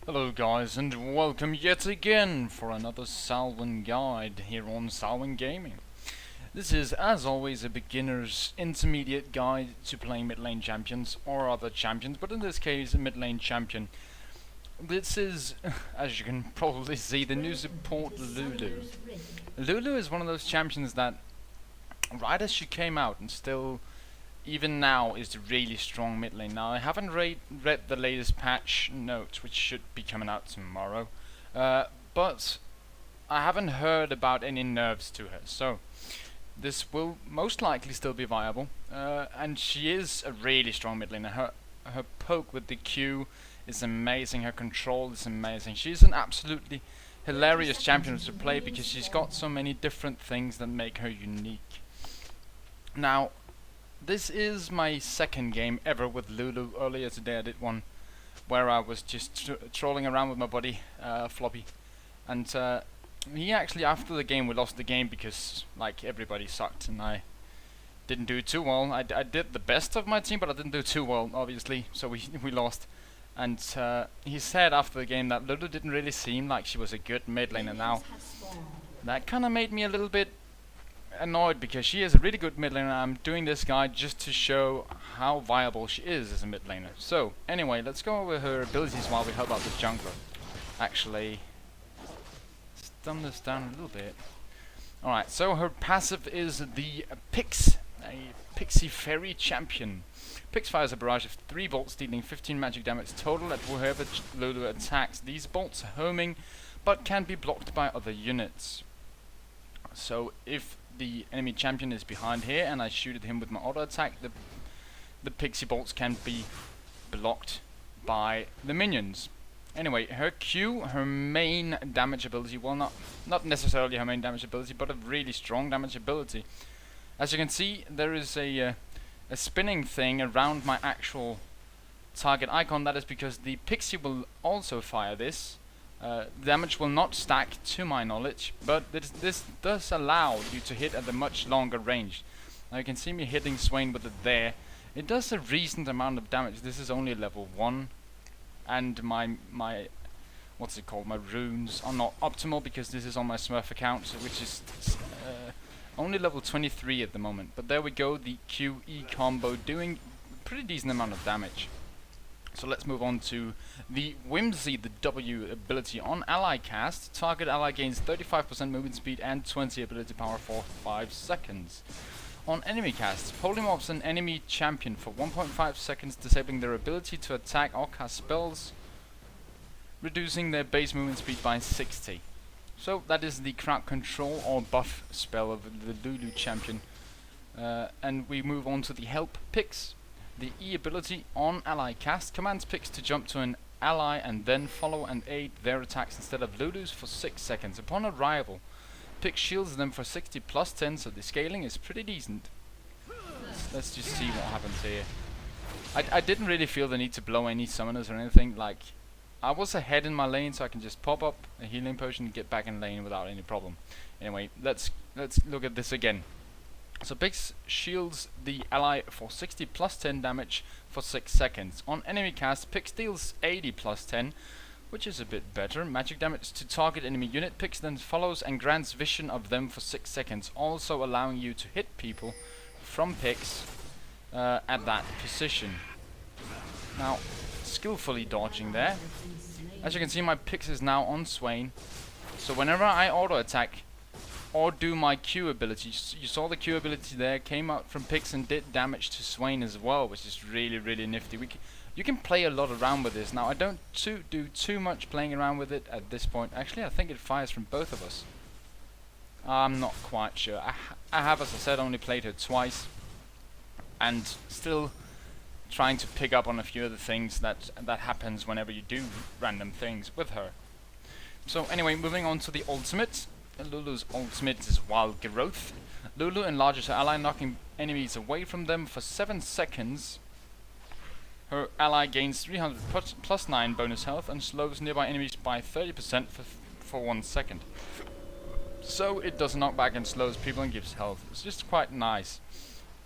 Hello guys, and welcome yet again for another Salwyn guide here on Salwyn Gaming. This is, as always, a beginner's intermediate guide to playing mid lane champions or other champions, but in this case a mid lane champion. This is, as you can probably see, the new support Lulu. Lulu is one of those champions that, right as she came out and still even now is the really strong mid lane. Now I haven't read the latest patch notes, which should be coming out tomorrow, but I haven't heard about any nerfs to her, so this will most likely still be viable. And she is a really strong mid laner. Her poke with the Q is amazing. Her control is amazing. She's an absolutely hilarious champion to play because she's got so many different things that make her unique. Now, this is my second game ever with Lulu. Earlier today I did one where I was just trolling around with my buddy, Floppy. And he actually, after the game, we lost the game because, like, everybody sucked and I didn't do too well. I did the best of my team, but I didn't do too well, obviously, so we lost. And he said after the game that Lulu didn't really seem like she was a good mid laner now. That kind of made me a little bit annoyed because she is a really good mid laner. I'm doing this guide just to show how viable she is as a mid laner. So anyway, let's go over her abilities while we help out the jungler. Actually, dumb this down a little bit. Alright, so her passive is the Pix, a Pixie Fairy champion. Pix fires a barrage of 3 bolts dealing 15 magic damage total at whoever Lulu attacks. These bolts are homing but can be blocked by other units. So if the enemy champion is behind here and I shoot at him with my auto attack, the pixie bolts can be blocked by the minions. Anyway, her Q, her main damage ability, well, not necessarily her main damage ability, but a really strong damage ability. As you can see, there is a spinning thing around my actual target icon. That is because the pixie will also fire this. Damage will not stack to my knowledge, but this does allow you to hit at a much longer range. Now you can see me hitting Swain with it there. It does a decent amount of damage. This is only level 1, and my what's it called? My runes are not optimal because this is on my Smurf account, which is only level 23 at the moment. But there we go, the QE combo doing a pretty decent amount of damage. So let's move on to the Whimsy, the W ability on ally cast. Target ally gains 35% movement speed and 20 ability power for 5 seconds. On enemy cast, polymorphs an enemy champion for 1.5 seconds, disabling their ability to attack or cast spells, reducing their base movement speed by 60. So that is the crowd control or buff spell of the Lulu champion. And we move on to the help picks. The E ability on ally cast commands picks to jump to an ally and then follow and aid their attacks instead of Lulu's for 6 seconds. Upon arrival, pick shields them for 60 plus 10, so the scaling is pretty decent. Let's just see what happens here. I didn't really feel the need to blow any summoners or anything. Like, I was ahead in my lane, so I can just pop up a healing potion and get back in lane without any problem. Anyway, let's look at this again. So Pix shields the ally for 60 plus 10 damage for 6 seconds. On enemy cast, Pix deals 80 plus 10, which is a bit better. Magic damage to target enemy unit. Pix then follows and grants vision of them for 6 seconds, also allowing you to hit people from Pix at that position. Now, skillfully dodging there. As you can see, my Pix is now on Swain, so whenever I auto attack or do my Q ability, you saw the Q ability there, came out from Pix and did damage to Swain as well, which is really nifty. You can play a lot around with this. Now I don't do too much playing around with it at this point. Actually, I think it fires from both of us. I'm not quite sure. I have, as I said, only played her twice, and still trying to pick up on a few of the things that happens whenever you do random things with her. So anyway, moving on to the ultimate. Lulu's ultimate is Wild Growth. Lulu enlarges her ally, knocking enemies away from them for 7 seconds. Her ally gains 300 plus 9 bonus health and slows nearby enemies by 30% for 1 second. So it does knock back and slows people and gives health. It's just quite nice.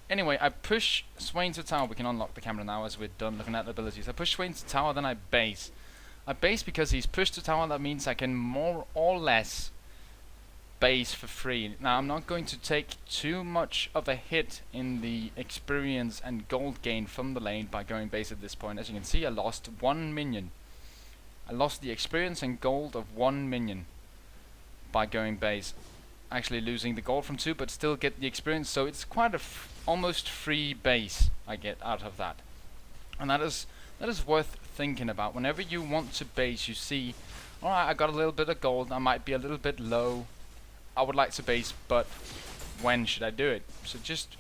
Anyway, I push Swain to tower. We can unlock the camera now as we're done looking at the abilities. I push Swain to tower, then I base. I base because he's pushed to tower. That means I can more or less base for free. Now I'm not going to take too much of a hit in the experience and gold gain from the lane by going base at this point. As you can see, I lost 1 minion. I lost the experience and gold of 1 minion by going base. Actually losing the gold from 2, but still get the experience, so it's quite a almost free base I get out of that. And that is worth thinking about. Whenever you want to base, you see, alright, I got a little bit of gold, I might be a little bit low, I would like to base, but when should I do it? So just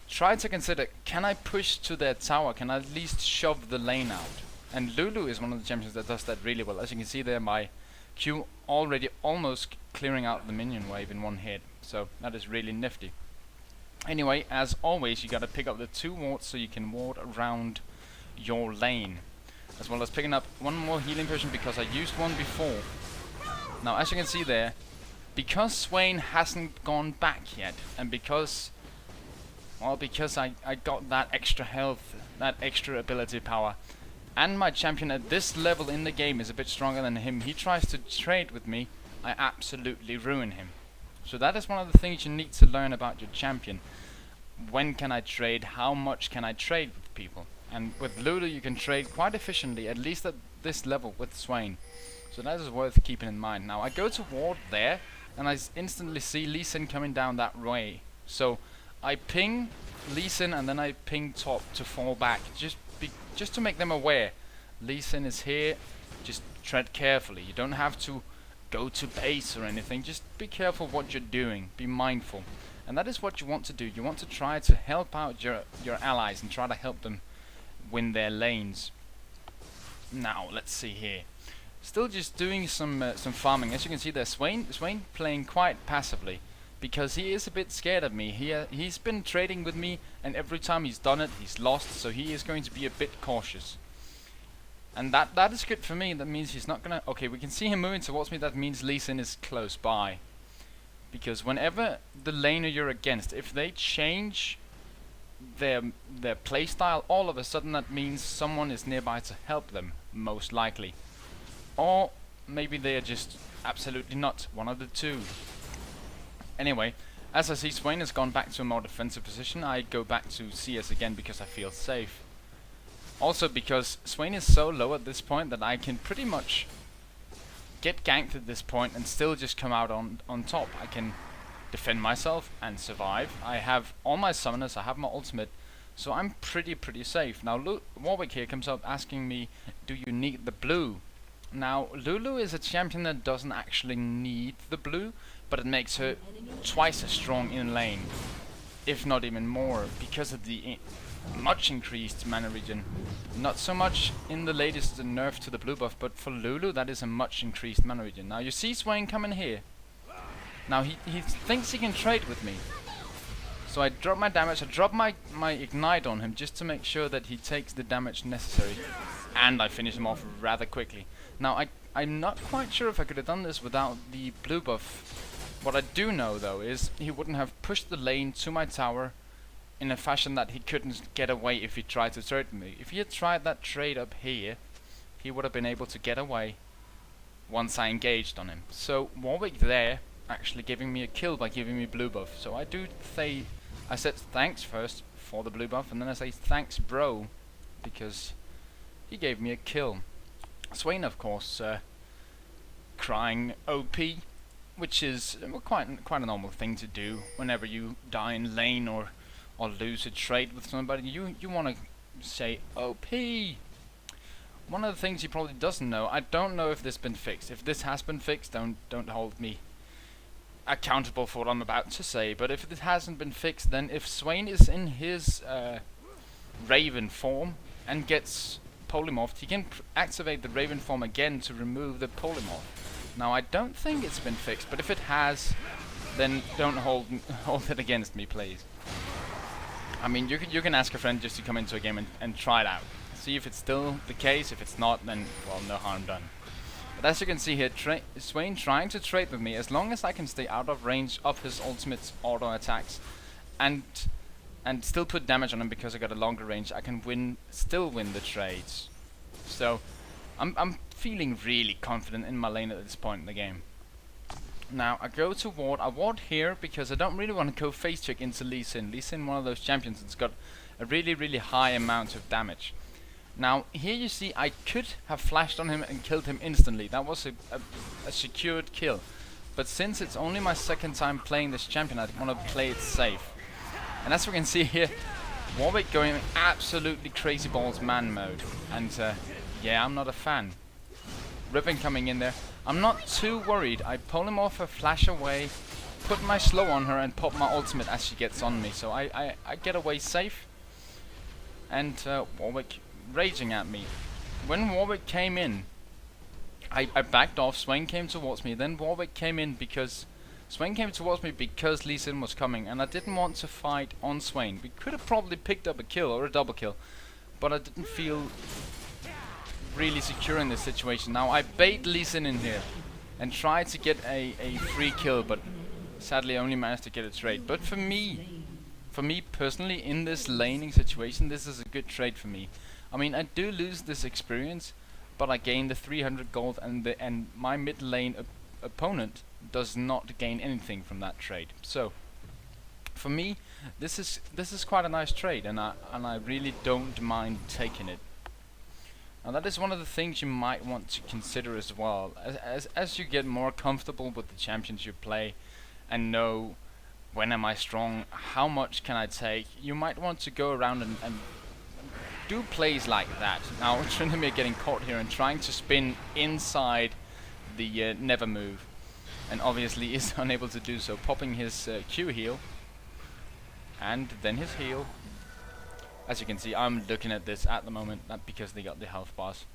try to consider, can I push to their tower? Can I at least shove the lane out? And Lulu is one of the champions that does that really well. As you can see there, my Q already almost clearing out the minion wave in 1 hit. So that is really nifty. Anyway, as always, you gotta pick up the 2 wards so you can ward around your lane. As well as picking up 1 more healing potion because I used 1 before. Now as you can see there, because Swain hasn't gone back yet, and because I got that extra health, that extra ability power, and my champion at this level in the game is a bit stronger than him, he tries to trade with me, I absolutely ruin him. So that is one of the things you need to learn about your champion. When can I trade? How much can I trade with people? And with Lulu you can trade quite efficiently, at least at this level with Swain. So that is worth keeping in mind. Now I go to ward there, and I instantly see Lee Sin coming down that way. So I ping Lee Sin and then I ping top to fall back, just to make them aware. Lee Sin is here, just tread carefully. You don't have to go to base or anything, just be careful what you're doing, be mindful. And that is what you want to do. You want to try to help out your allies and try to help them win their lanes. Now let's see here. Still just doing some farming. As you can see there, Swain playing quite passively because he is a bit scared of me. He's been trading with me, and every time he's done it, he's lost. So he is going to be a bit cautious, and that is good for me. That means he's not gonna. Okay, we can see him moving towards me. That means Lee Sin is close by, because whenever the laner you're against, if they change their playstyle, all of a sudden that means someone is nearby to help them, most likely. Or maybe they are just absolutely not, one of the two. Anyway, as I see Swain has gone back to a more defensive position, I go back to CS again because I feel safe. Also because Swain is so low at this point that I can pretty much get ganked at this point and still just come out on top. I can defend myself and survive. I have all my summoners, I have my ultimate, so I'm pretty safe. Now Warwick here comes up asking me, do you need the blue? Now, Lulu is a champion that doesn't actually need the blue, but it makes her twice as strong in lane, if not even more, because of the much increased mana regen. Not so much in the latest nerf to the blue buff, but for Lulu that is a much increased mana regen. Now you see Swain coming here. Now he thinks he can trade with me. So I drop my damage, I drop my ignite on him just to make sure that he takes the damage necessary. And I finish him off rather quickly. Now I'm not quite sure if I could have done this without the blue buff. What I do know though is he wouldn't have pushed the lane to my tower in a fashion that he couldn't get away if he tried to trade with me. If he had tried that trade up here, he would have been able to get away once I engaged on him. So Warwick there actually giving me a kill by giving me blue buff. So I said thanks first for the blue buff, and then I say thanks bro, because he gave me a kill. Swain of course crying OP, which is quite a normal thing to do whenever you die in lane or lose a trade with somebody. You want to say OP. One of the things he probably doesn't know, I don't know if this has been fixed. If this has been fixed, don't hold me accountable for what I'm about to say, but if it hasn't been fixed, then if Swain is in his Raven form and gets polymorphed, he can activate the Raven form again to remove the polymorph. Now I don't think it's been fixed, but if it has, then don't hold it against me, please. I mean, you can ask a friend just to come into a game and try it out. See if it's still the case. If it's not, then, well, no harm done. But as you can see here, Swain trying to trade with me. As long as I can stay out of range of his ultimate's auto attacks and still put damage on him because I got a longer range, I can still win the trades. So I'm feeling really confident in my lane at this point in the game. Now I go to ward. I ward here because I don't really want to go face check into Lee Sin. Lee Sin, one of those champions that's got a really high amount of damage. Now here you see I could have flashed on him and killed him instantly. That was a secured kill. But since it's only my second time playing this champion, I want to play it safe. And as we can see here, Warwick going absolutely crazy balls man mode. And yeah, I'm not a fan. Riven coming in there. I'm not too worried. I pull him off a flash away, put my slow on her and pop my ultimate as she gets on me. So I get away safe. And Warwick raging at me. When Warwick came in, I backed off. Swain came towards me. Then Warwick came in because Swain came towards me because Lee Sin was coming, and I didn't want to fight on Swain. We could have probably picked up a kill or a double kill, but I didn't feel really secure in this situation. Now I bait Lee Sin in here and tried to get a free kill, but sadly only managed to get a trade. But for me personally, in this laning situation, this is a good trade for me. I mean, I do lose this experience, but I gain the 300 gold, and my mid lane opponent does not gain anything from that trade. So for me, this is quite a nice trade, and I really don't mind taking it. Now that is one of the things you might want to consider as well. As you get more comfortable with the champions you play and know when am I strong, how much can I take, you might want to go around and do plays like that. Now Tryndamere getting caught here and trying to spin inside the never move, and obviously is unable to do so, popping his Q heal and then his heal. As you can see, I'm looking at this at the moment, not because they got the health bars.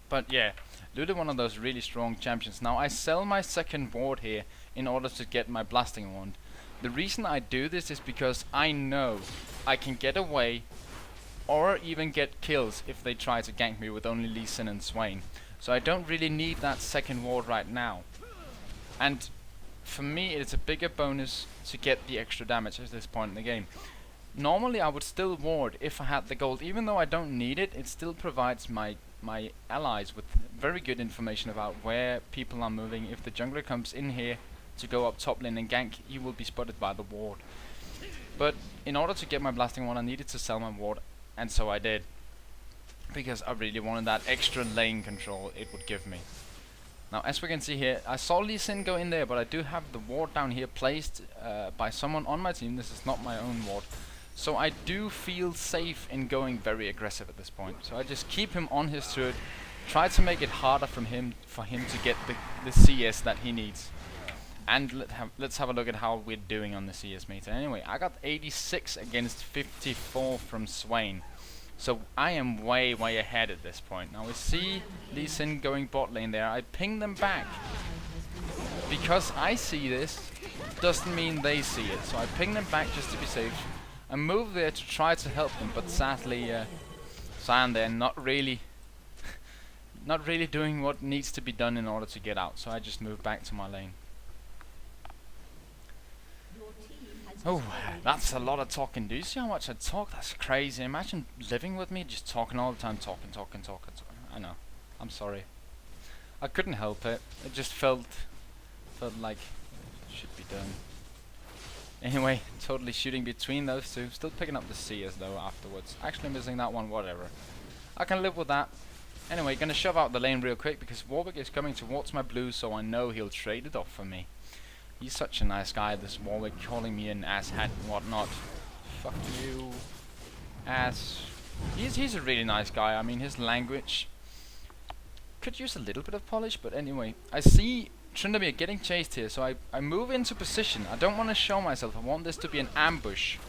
But yeah, Lulu, one of those really strong champions. Now I sell my second ward here in order to get my blasting wand. The reason I do this is because I know I can get away or even get kills if they try to gank me with only Lee Sin and Swain. So I don't really need that second ward right now. And for me, it's a bigger bonus to get the extra damage at this point in the game. Normally I would still ward if I had the gold. Even though I don't need it, it still provides my allies with very good information about where people are moving. If the jungler comes in here to go up top lane and gank, he will be spotted by the ward. But in order to get my blasting wand, I needed to sell my ward, and so I did, because I really wanted that extra lane control it would give me. Now as we can see here, I saw Lee Sin go in there, but I do have the ward down here placed by someone on my team. This is not my own ward. So I do feel safe in going very aggressive at this point. So I just keep him on his turret, try to make it harder for him to get the CS that he needs. And let's have a look at how we're doing on the CS meter. Anyway, I got 86 against 54 from Swain. So I am way ahead at this point. Now we see Lee Sin going bot lane there. I ping them back. Because I see this, doesn't mean they see it. So I ping them back just to be safe. I move there to try to help them, but sadly Sion there not really doing what needs to be done in order to get out. So I just move back to my lane. Oh, that's a lot of talking. Do you see how much I talk? That's crazy. Imagine living with me, just talking all the time, talking. I know. I'm sorry. I couldn't help it. It just felt like it should be done. Anyway, totally shooting between those two. Still picking up the CS though afterwards. Actually missing that one, whatever. I can live with that. Anyway, gonna shove out the lane real quick because Warwick is coming towards my blue, so I know he'll trade it off for me. He's such a nice guy, this Warwick, calling me an asshat and whatnot. Fuck you, ass. He's a really nice guy. I mean, his language could use a little bit of polish, but anyway. I see Tryndamere getting chased here, so I move into position. I don't want to show myself. I want this to be an ambush.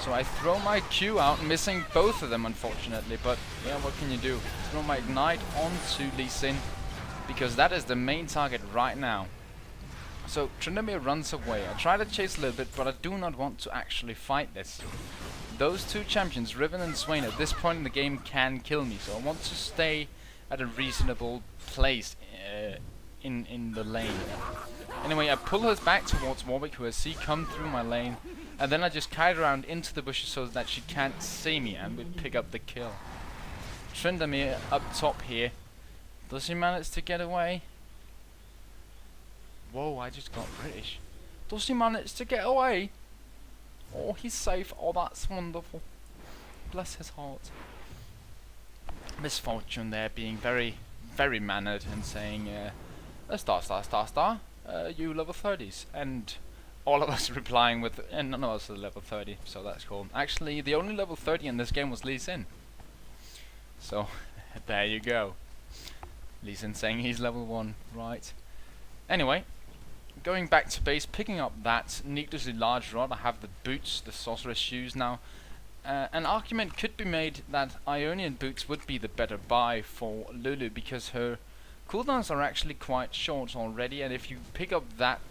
So I throw my Q out, missing both of them, unfortunately. But yeah, what can you do? Throw my Ignite onto Lee Sin, because that is the main target right now. So Tryndamere runs away. I try to chase a little bit, but I do not want to actually fight this. Those two champions, Riven and Swain, at this point in the game can kill me. So I want to stay at a reasonable place in the lane. Anyway, I pull her back towards Warwick, who I see come through my lane, and then I just kite around into the bushes so that she can't see me, and we pick up the kill. Tryndamere up top here. Does he manage to get away? Whoa, I just got British. Does he manage to get away? Oh, he's safe. Oh, that's wonderful. Bless his heart. Misfortune there being very, very mannered and saying, star, you level 30s. And all of us replying with, and none of us are level 30, so that's cool. Actually, the only level 30 in this game was Lee Sin. So, there you go. Lee Sin saying he's level 1, right. Anyway, going back to base, picking up that needlessly large rod. I have the boots, the sorceress shoes now. An argument could be made that Ionian boots would be the better buy for Lulu because her cooldowns are actually quite short already, and if you pick up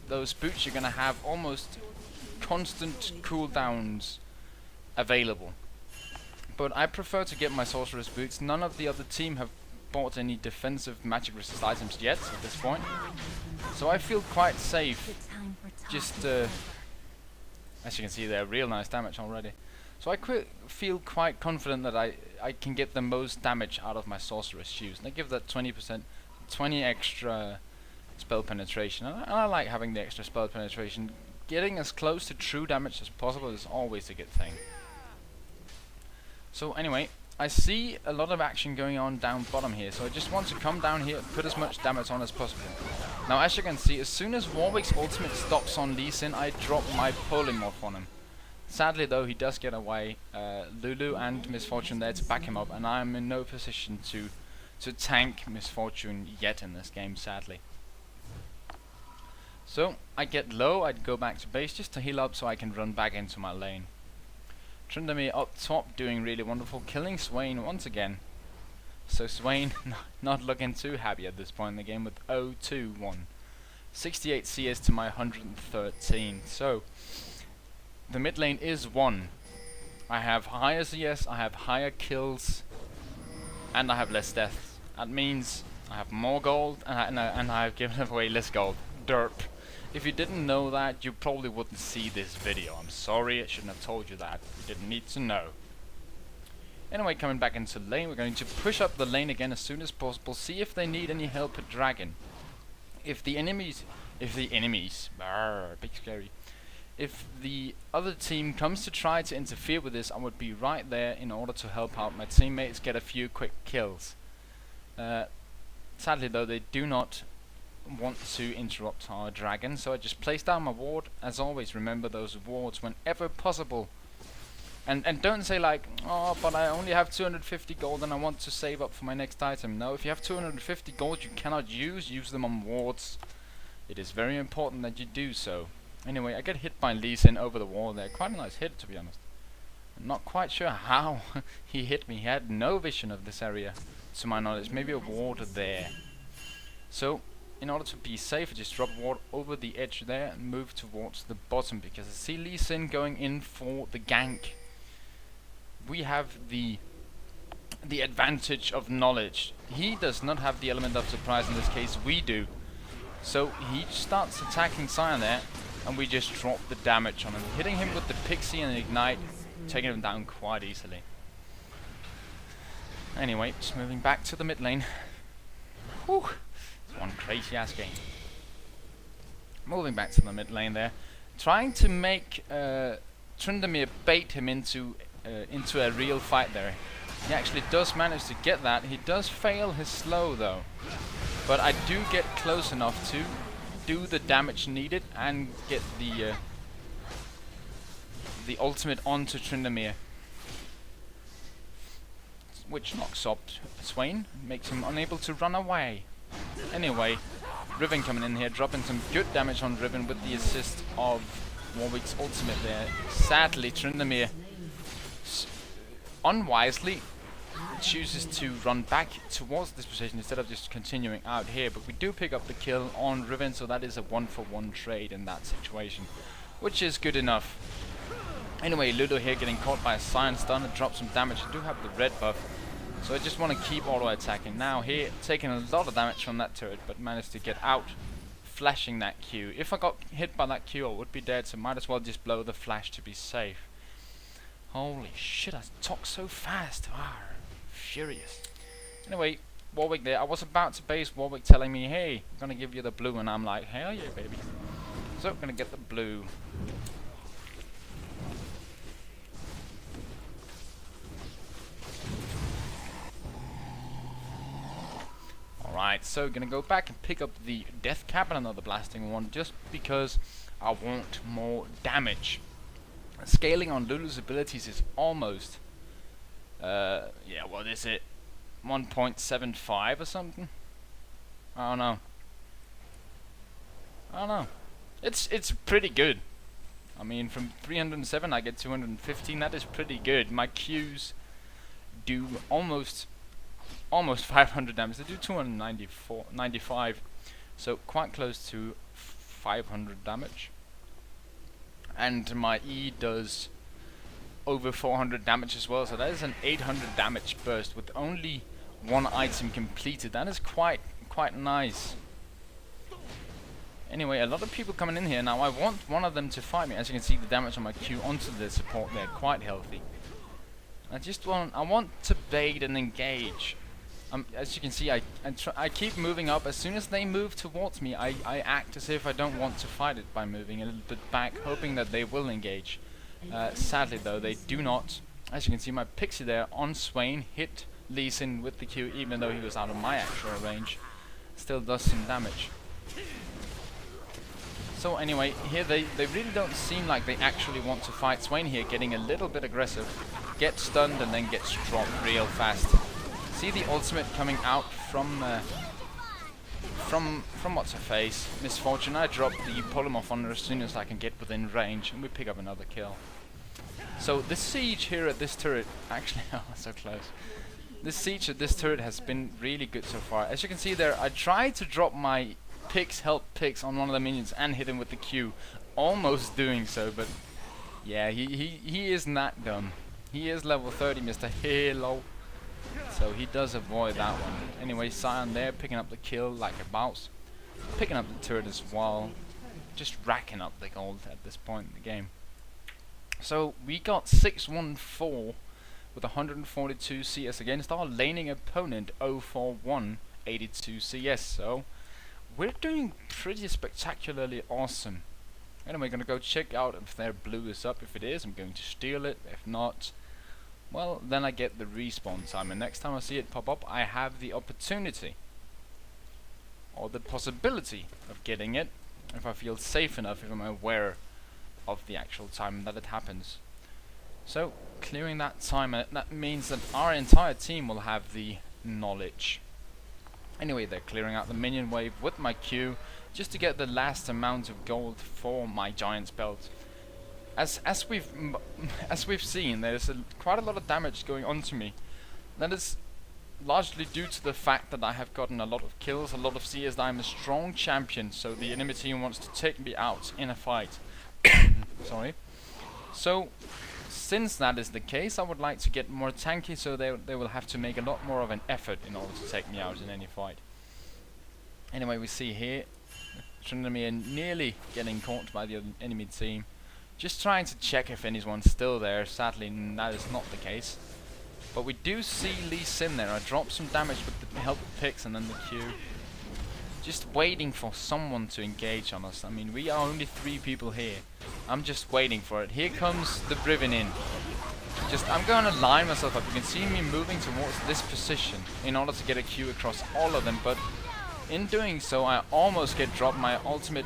those boots, you're gonna have almost constant cooldowns available. But I prefer to get my sorceress boots. None of the other team have bought any defensive magic resist items yet at this point, so I feel quite safe. Just as you can see there, real nice damage already. So I feel quite confident that I can get the most damage out of my sorceress shoes, and I give that 20%, 20 extra spell penetration, and I like having the extra spell penetration. Getting as close to true damage as possible is always a good thing. So anyway, I see a lot of action going on down bottom here, so I just want to come down here and put as much damage on as possible. Now as you can see, as soon as Warwick's ultimate stops on Lee Sin, I drop my polymorph on him. Sadly though, he does get away. Lulu and Misfortune there to back him up, and I am in no position to tank Misfortune yet in this game, sadly. So I get low, I'd go back to base just to heal up so I can run back into my lane. Tryndamere up top doing really wonderful, killing Swain once again. So Swain not looking too happy at this point in the game with 0-2-1. 68 CS to my 113. So the mid lane is won. I have higher CS, I have higher kills, and I have less deaths. That means I have more gold, and I have given away less gold. Derp. If you didn't know that, you probably wouldn't see this video. I'm sorry, I shouldn't have told you that. You didn't need to know. Anyway, coming back into lane, we're going to push up the lane again as soon as possible. See if they need any help at dragon. If the enemies, big scary. If the other team comes to try to interfere with this, I would be right there in order to help out my teammates get a few quick kills. Sadly though, they do not want to interrupt our dragon, so I just place down my ward. As always, remember those wards whenever possible. And don't say like, oh, but I only have 250 gold and I want to save up for my next item. No, if you have 250 gold you cannot use them on wards. It is very important that you do so. Anyway, I get hit by Lee Sin over the wall there. Quite a nice hit, to be honest. I'm not quite sure how he hit me. He had no vision of this area, to my knowledge. Maybe a ward there. So, in order to be safe, I just drop ward over the edge there and move towards the bottom, because I see Lee Sin going in for the gank. We have the advantage of knowledge. He does not have the element of surprise in this case, we do. So he starts attacking Sion there, and we just drop the damage on him, hitting him with the Pixie and Ignite, taking him down quite easily. Anyway, just moving back to the mid lane. Whew, it's one crazy ass game. Moving back to the mid lane there, trying to make Tryndamere bait him into a real fight there. He actually does manage to get that. He does fail his slow though, but I do get close enough to do the damage needed and get the ultimate onto Tryndamere, which knocks up Swain, makes him unable to run away. Anyway, Riven coming in here, dropping some good damage on Riven with the assist of Warwick's ultimate there. Sadly, Tryndamere unwisely chooses to run back towards this position instead of just continuing out here, but we do pick up the kill on Riven, so that is a 1-for-1 trade in that situation, which is good enough. Anyway, Lulu here getting caught by a Scion stun and drops some damage. I do have the red buff, so I just want to keep auto attacking. Now here, taking a lot of damage from that turret, but managed to get out, flashing that Q. If I got hit by that Q, I would be dead, so might as well just blow the flash to be safe. Holy shit, I talk so fast. Furious. Anyway, Warwick there. I was about to base Warwick telling me, hey, I'm gonna give you the blue, and I'm like, hell yeah, baby. So I'm gonna get the blue. Alright, so gonna go back and pick up the death cap and another blasting one just because I want more damage. Scaling on Lulu's abilities is almost yeah, what is it? 1.75 or something? I don't know. It's pretty good. I mean, from 307 I get 215. That is pretty good. My Qs do almost 500 damage. They do 295, so quite close to 500 damage. And my E does over 400 damage as well, so that is an 800 damage burst with only one item completed. That is quite nice. Anyway, a lot of people coming in here now. I want one of them to fight me. As you can see, the damage on my Q onto the support there, quite healthy. I want to bait and engage. As you can see, I keep moving up. As soon as they move towards me, I act as if I don't want to fight it by moving a little bit back, hoping that they will engage. Sadly though, they do not. As you can see, my pixie there on Swain hit Lee Sin with the Q, even though he was out of my actual range. Still does some damage. So anyway, here they really don't seem like they actually want to fight. Swain here getting a little bit aggressive, gets stunned and then gets dropped real fast. See the ultimate coming out from what's her face, Misfortune. I drop the polymorph on her as soon as I can get within range, and we pick up another kill. So the siege here at this turret, actually, oh, so close. This siege at this turret has been really good so far. As you can see there, I tried to drop my help picks on one of the minions and hit him with the Q, almost doing so, but yeah, he isn't that dumb. He is level 30, Mr. Halo. So he does avoid that one. Anyway, Scion there picking up the kill like a mouse. Picking up the turret as well. Just racking up the gold at this point in the game. So we got 614 with 142 CS against our laning opponent 041 82 CS. So we're doing pretty spectacularly awesome. Anyway, gonna go check out if their blue is up. If it is, I'm going to steal it. If not, well, then I get the respawn time, and next time I see it pop up, I have the opportunity or the possibility of getting it if I feel safe enough, if I'm aware of the actual time that it happens. So clearing that time, that means that our entire team will have the knowledge. Anyway, they're clearing out the minion wave with my Q just to get the last amount of gold for my Giant's belt. As we've seen, there's quite a lot of damage going on to me. That is largely due to the fact that I have gotten a lot of kills, a lot of CS. I'm a strong champion, so the enemy team wants to take me out in a fight. Sorry. So since that is the case, I would like to get more tanky, so they will have to make a lot more of an effort in order to take me out in any fight. Anyway, we see here Trinamir nearly getting caught by the enemy team. Just trying to check if anyone's still there. Sadly, that is not the case. But we do see Lee Sin there. I dropped some damage with the help of picks and then the Q. Just waiting for someone to engage on us. I mean, we are only 3 people here. I'm just waiting for it. Here comes the Brivin in. I'm going to line myself up. You can see me moving towards this position in order to get a Q across all of them. But in doing so, I almost get dropped. My ultimate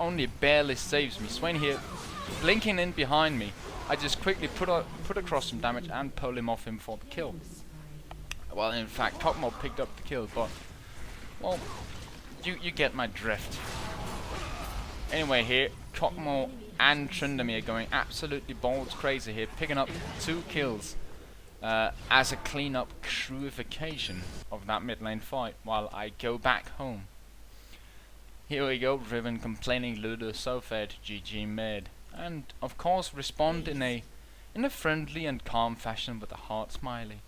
only barely saves me. Swain here blinking in behind me. I just quickly put across some damage and polymorph him for the kill. Well, in fact, Cockmore picked up the kill, but well, you get my drift. Anyway, here Cockmore and Tryndamere going absolutely balls crazy here, picking up 2 kills as a clean-up cruification of that mid lane fight, while I go back home. Here we go, Riven complaining Lulu so fed, GG mid. And of course respond in a friendly and calm fashion with a heart smiley.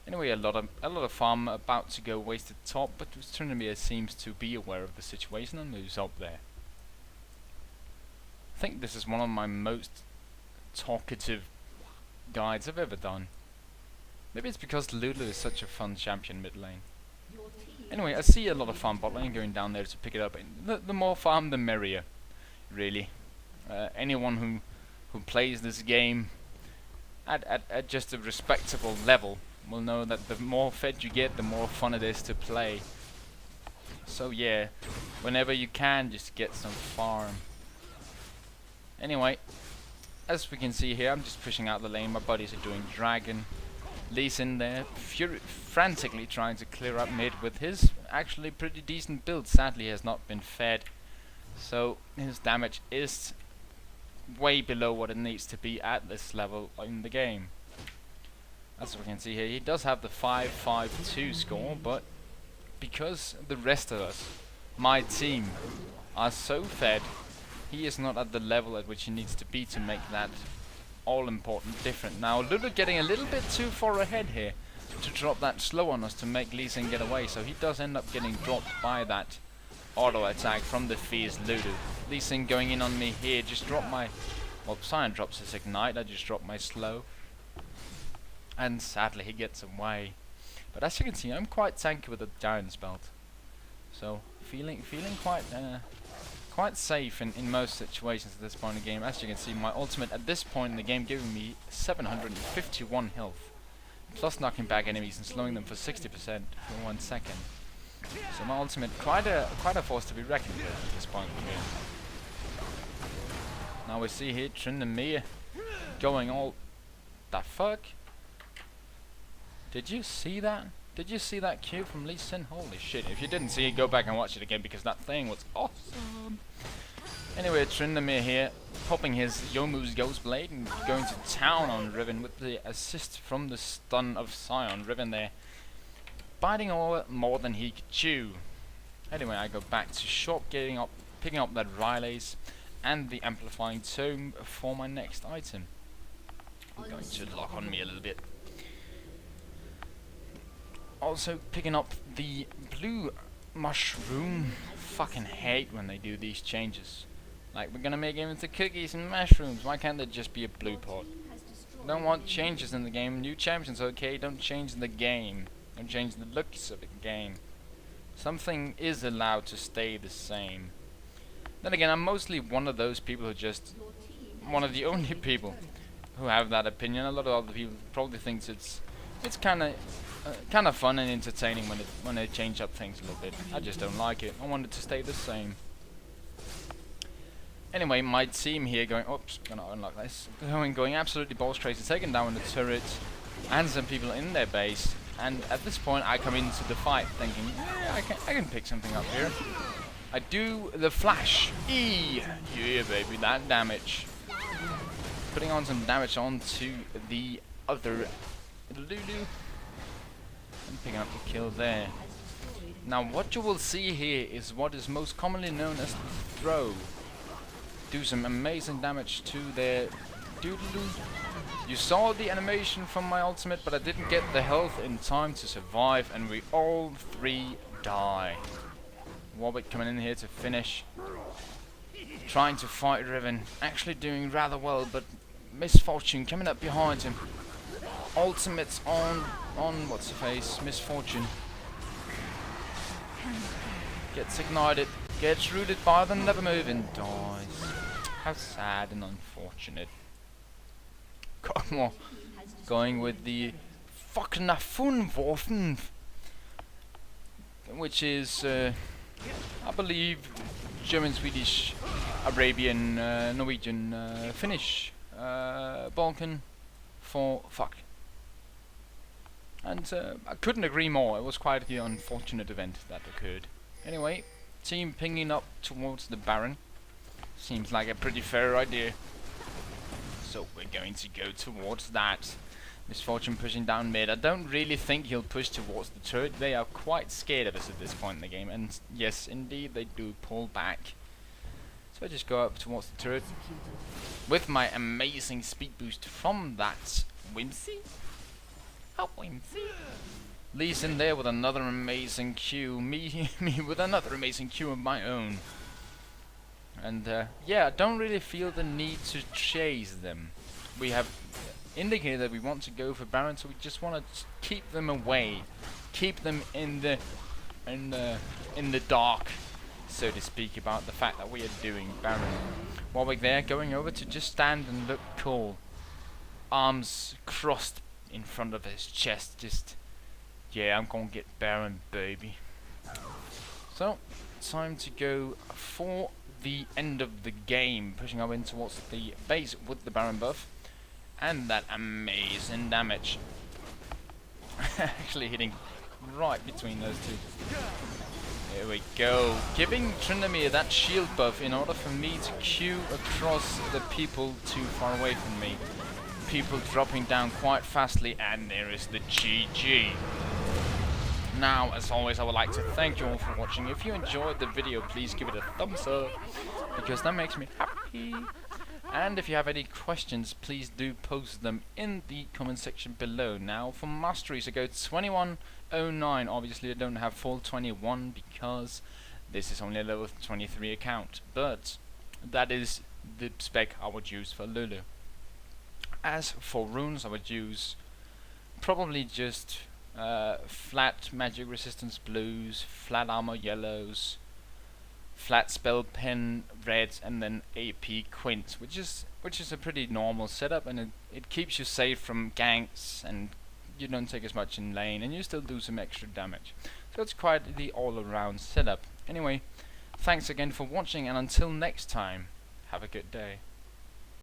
Anyway, a lot of farm about to go wasted top, but Tryndamere seems to be aware of the situation and moves up there. I think this is one of my most talkative guides I've ever done. Maybe it's because Lulu is such a fun champion mid lane. Anyway, I see a lot of farm bot lane going down there to pick it up. The more farm, the merrier, really. Anyone who plays this game at just a respectable level will know that the more fed you get, the more fun it is to play. So yeah, whenever you can, just get some farm. Anyway, as we can see here, I'm just pushing out the lane. My buddies are doing dragon. Lee's in there, frantically trying to clear up mid with his actually pretty decent build. Sadly, he has not been fed, so his damage is way below what it needs to be at this level in the game. As we can see here, he does have the 5-5-2 score, but because the rest of us, my team, are so fed, he is not at the level at which he needs to be to make that all-important different. Now Lulu getting a little bit too far ahead here to drop that slow on us to make Lee Sin get away, so he does end up getting dropped by that auto attack from the fierce Lulu. Lee Sin going in on me here, just drop my, well, Sion drops his ignite, I just drop my slow, and sadly he gets away. But as you can see, I'm quite tanky with the Giant's belt, so feeling quite safe in most situations at this point in the game. As you can see, my ultimate at this point in the game giving me 751 health, plus knocking back enemies and slowing them for 60% for 1 second. So my ultimate quite a force to be reckoned with at this point in the game. Now we see here Tryndamere going all the fuck. Did you see that? Did you see that Q from Lee Sin? Holy shit. If you didn't see it, go back and watch it again because that thing was awesome. Anyway, Tryndamere here, popping his Yomu's Ghost Blade and going to town on Riven with the assist from the stun of Sion. Riven there, biting over more than he could chew. Anyway, I go back to shop, picking up that Rileys and the Amplifying Tome for my next item. I'm going to lock on me a little bit. Also picking up the blue mushroom. Fucking hate when they do these changes. Like, we're gonna make him into cookies and mushrooms. Why can't there just be a blue pot? Don't want changes in the game. New champions, okay? Don't change the game. Don't change the looks of the game. Something is allowed to stay the same. Then again, I'm mostly one of those people who just, one of the only people who have that opinion. A lot of other people probably thinks it's kind of fun and entertaining when they change up things a little bit. I just don't like it. I want it to stay the same. Anyway, my team here going, oops, gonna unlock this. Going absolutely balls crazy, taking down the turret and some people in their base. And at this point, I come into the fight thinking, yeah, I can pick something up here. I do the flash. Yeah, baby, that damage. Putting on some damage onto the other Lulu. And picking up the kill there. Now what you will see here is what is most commonly known as the throw. Do some amazing damage to their doodaloo. You saw the animation from my ultimate, but I didn't get the health in time to survive, and we all three die. Warwick coming in here to finish. Trying to fight Riven. Actually doing rather well, but Misfortune coming up behind him. Ultimates on what's the face? Misfortune. Gets ignited. Gets rooted by the never moving. Dies. How sad and unfortunate. Come on. Going with the Foknafunworfen, which is I believe German, Swedish, Arabian, Norwegian, Finnish, Balkan for fuck. And I couldn't agree more. It was quite the unfortunate event that occurred. Anyway, team pinging up towards the Baron. Seems like a pretty fair idea. So we're going to go towards that. Misfortune pushing down mid. I don't really think he'll push towards the turret. They are quite scared of us at this point in the game. And yes, indeed, they do pull back. So I just go up towards the turret. With my amazing speed boost from that Whimsy. Oh, Whimsy. Lee's in there with another amazing Q. Me with another amazing Q of my own. And yeah, I don't really feel the need to chase them. We have indicate that we want to go for Baron, so we just want to keep them away, keep them in the dark, so to speak, about the fact that we are doing Baron. While we're there, going over to just stand and look cool, arms crossed in front of his chest, just, yeah, I'm gonna get Baron, baby. So, time to go for the end of the game, pushing up in towards the base with the Baron buff, and that amazing damage. Actually hitting right between those two. There we go, giving Tryndamere that shield buff in order for me to queue across the people too far away from me. People dropping down quite fastly, and there is the GG. Now, as always, I would like to thank you all for watching. If you enjoyed the video, please give it a thumbs up, because that makes me happy. And if you have any questions, please do post them in the comment section below. Now, for masteries, I go 2109. Obviously, I don't have full 21 because this is only a level 23 account, but that is the spec I would use for Lulu. As for runes, I would use probably just flat magic resistance blues, flat armor yellows, flat spell pen reds, and then AP quints, which is a pretty normal setup, and it keeps you safe from ganks, and you don't take as much in lane, and you still do some extra damage. So it's quite the all-around setup. Anyway, thanks again for watching, and until next time, have a good day.